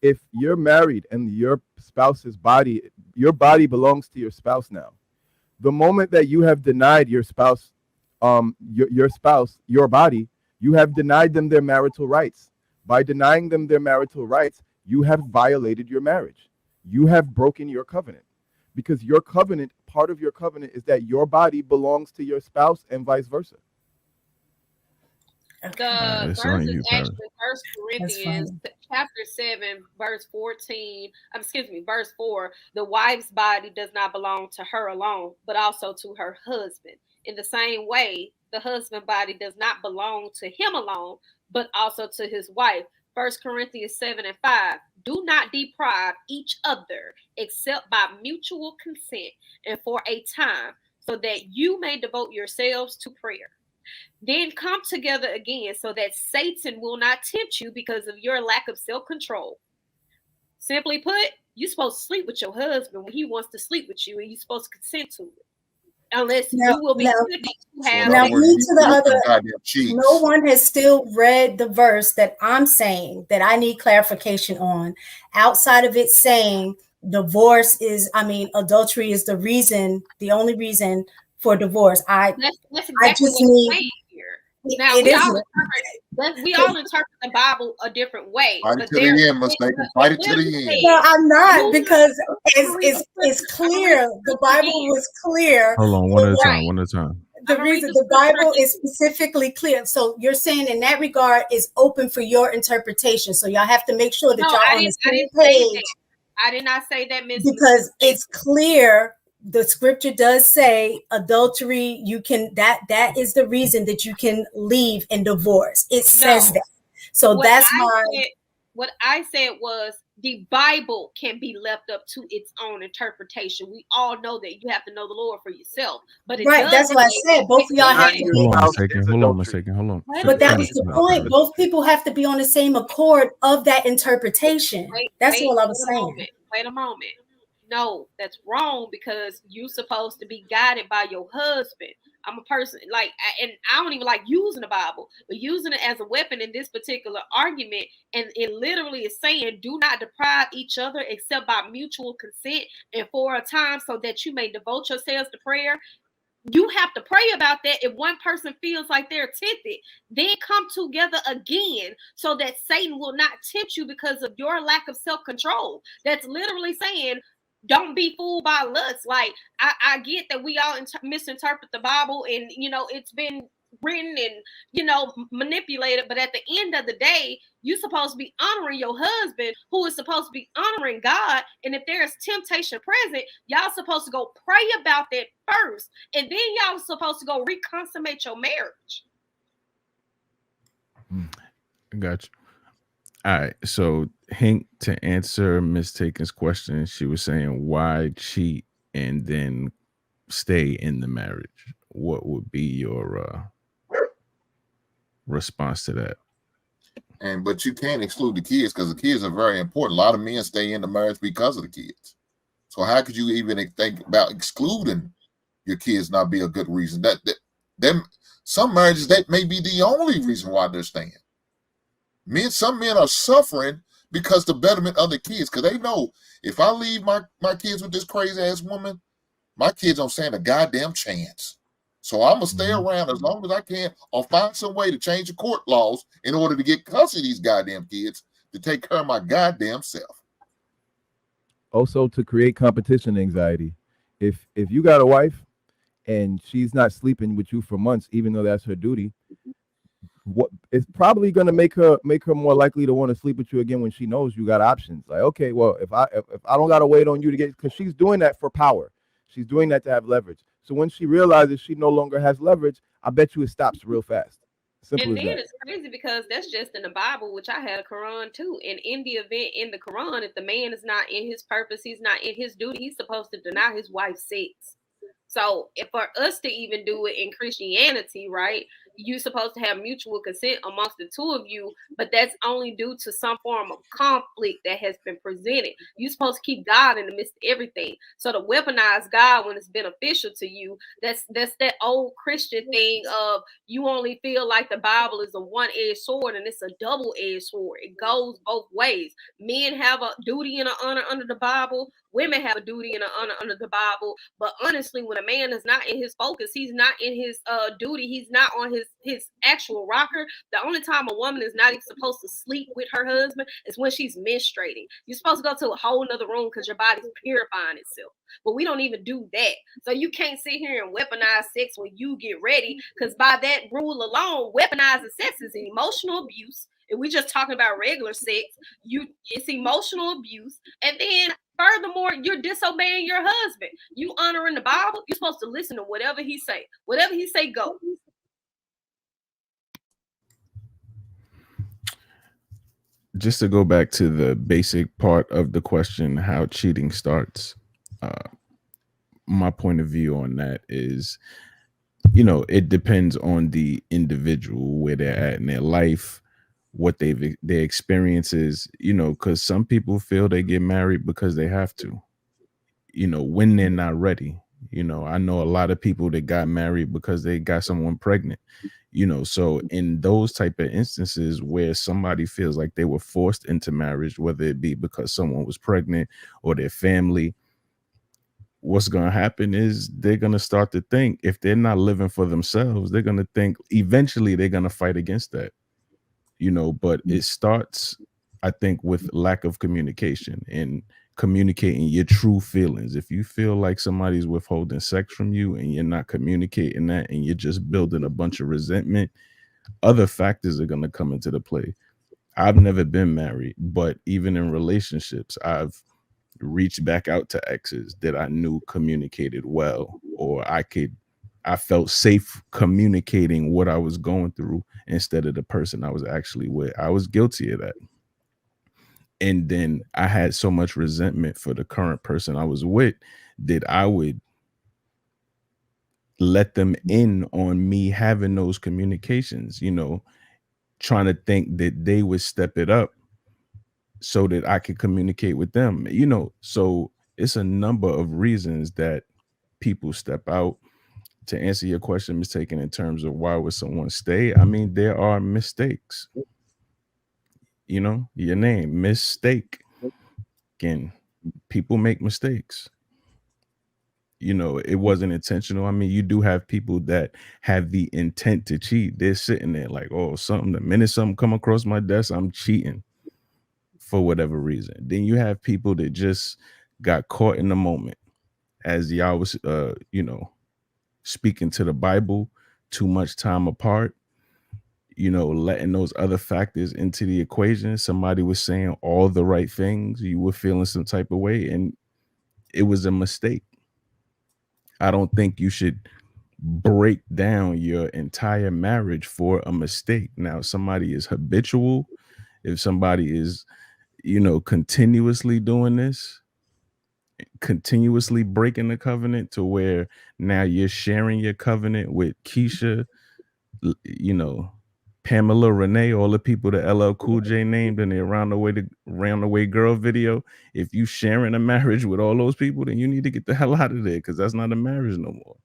if you're married and your spouse's body, your body belongs to your spouse now. The moment that you have denied your spouse, your spouse, your body, you have denied them their marital rights. By denying them their marital rights, you have violated your marriage. You have broken your covenant, because your covenant, part of your covenant is that your body belongs to your spouse and vice versa. The It's verse on is you, Paris. actually First Corinthians chapter 7, verse 14. Verse 4. The wife's body does not belong to her alone, but also to her husband. In the same way, the husband body does not belong to him alone, but also to his wife. First Corinthians 7 and 5. Do not deprive each other except by mutual consent and for a time, so that you may devote yourselves to prayer. Then come together again so that Satan will not tempt you because of your lack of self-control. Simply put, you're supposed to sleep with your husband when he wants to sleep with you, and you're supposed to consent to it. Unless you will be to have. Now, no one has still read the verse that I'm saying that I need clarification on, outside of it saying divorce is, adultery is the only reason for divorce. That's exactly I just what need. Saying here. Now we all interpret the Bible a different way. Fight it to the end, mistake. Fight it to the end. No, I'm not, because it's clear. The Bible was clear. Hold on, one at a time. The reason the Bible is specifically clear. So you're saying in that regard is open for your interpretation. So y'all have to make sure that y'all on the same page. I did not say that, Miss. Because it's clear. The scripture does say adultery, you can, that is the reason that you can leave and divorce. It says that. So that's why. What I said was the Bible can be left up to its own interpretation. We all know that you have to know the Lord for yourself. But that's what I said. Both of y'all have to hold on a second. But that was the point. Both people have to be on the same accord of that interpretation. That's all I was saying. Wait a moment. No, that's wrong, because you're supposed to be guided by your husband. I'm a person and I don't even like using the Bible, but using it as a weapon in this particular argument. And it literally is saying, do not deprive each other except by mutual consent and for a time, so that you may devote yourselves to prayer. You have to pray about that. If one person feels like they're tempted, then come together again so that Satan will not tempt you because of your lack of self-control. That's literally saying, don't be fooled by lust. Like, I get that we all misinterpret the Bible, and it's been written and manipulated, but at the end of the day, you're supposed to be honoring your husband, who is supposed to be honoring God. And if there is temptation present, y'all supposed to go pray about that first, and then y'all supposed to go reconsummate your marriage. Got you. All right, so Hank, to answer Miss Taken's question, she was saying, why cheat and then stay in the marriage? What would be your response to that? But you can't exclude the kids, because the kids are very important. A lot of men stay in the marriage because of the kids. So how could you even think about excluding your kids not be a good reason? Some marriages, that may be the only reason why they're staying. Some men are suffering because the betterment of the kids, because they know if I leave my kids with this crazy ass woman, my kids don't stand a goddamn chance. So I'm gonna stay around as long as I can, or find some way to change the court laws in order to get custody of these goddamn kids to take care of my goddamn self. Also, to create competition anxiety. If you got a wife and she's not sleeping with you for months, even though that's her duty, what it's probably going to make her more likely to want to sleep with you again when she knows you got options. Like, okay, well, if I don't got to wait on you to get, because she's doing that for power. She's doing that to have leverage. So when she realizes she no longer has leverage, I bet you it stops real fast. Simple and as then that. It's crazy because that's just in the Bible, which I had a Quran too. And in the event in the Quran, if the man is not in his purpose, he's not in his duty, he's supposed to deny his wife sex. So if for us to even do it in Christianity, right, you're supposed to have mutual consent amongst the two of you, but that's only due to some form of conflict that has been presented. You're supposed to keep God in the midst of everything. So to weaponize God when it's beneficial to you, that's that old Christian thing of you only feel like the Bible is a one-edged sword, and it's a double-edged sword. It goes both ways. Men have a duty and an honor under the Bible. Women have a duty and an honor under the Bible. But honestly, when a man is not in his focus, he's not in his duty, he's not on his actual rocker. The only time a woman is not even supposed to sleep with her husband is when she's menstruating. You're supposed to go to a whole nother room because your body's purifying itself. But we don't even do that. So you can't sit here and weaponize sex when you get ready, because by that rule alone, weaponizing sex is emotional abuse. If we just talking about regular sex, it's emotional abuse. And then furthermore, you're disobeying your husband. You honoring the Bible. You're supposed to listen to whatever he say. Whatever he say, go. Just to go back to the basic part of the question, how cheating starts. My point of view on that is, it depends on the individual, where they're at in their life, what their experiences, because some people feel they get married because they have to, when they're not ready. I know a lot of people that got married because they got someone pregnant, so in those type of instances where somebody feels like they were forced into marriage, whether it be because someone was pregnant or their family, what's going to happen is they're going to start to think, if they're not living for themselves, they're going to think eventually they're going to fight against that, but it starts, I think, with lack of communication and communicating your true feelings. If you feel like somebody's withholding sex from you and you're not communicating that, and you're just building a bunch of resentment, other factors are going to come into the play. I've never been married, but even in relationships, I've reached back out to exes that I knew communicated well, or I felt safe communicating what I was going through instead of the person I was actually with. I was guilty of that. And then I had so much resentment for the current person I was with that I would let them in on me having those communications, trying to think that they would step it up so that I could communicate with them, so it's a number of reasons that people step out. To answer your question, mistaken in terms of why would someone stay, I mean, there are mistakes. Your name, mistake. Again, people make mistakes. It wasn't intentional. I mean, you do have people that have the intent to cheat. They're sitting there like, oh, the minute something come across my desk, I'm cheating for whatever reason. Then you have people that just got caught in the moment, as y'all was, speaking to the Bible, too much time apart, letting those other factors into the equation. Somebody was saying all the right things, you were feeling some type of way, and it was a mistake. I don't think you should break down your entire marriage for a mistake. Now, somebody is habitual, if somebody is, continuously doing this, continuously breaking the covenant to where now you're sharing your covenant with Keisha, Pamela, Renee, all the people that LL Cool J named in the Round the Way Girl video. If you sharing a marriage with all those people, then you need to get the hell out of there, because that's not a marriage no more.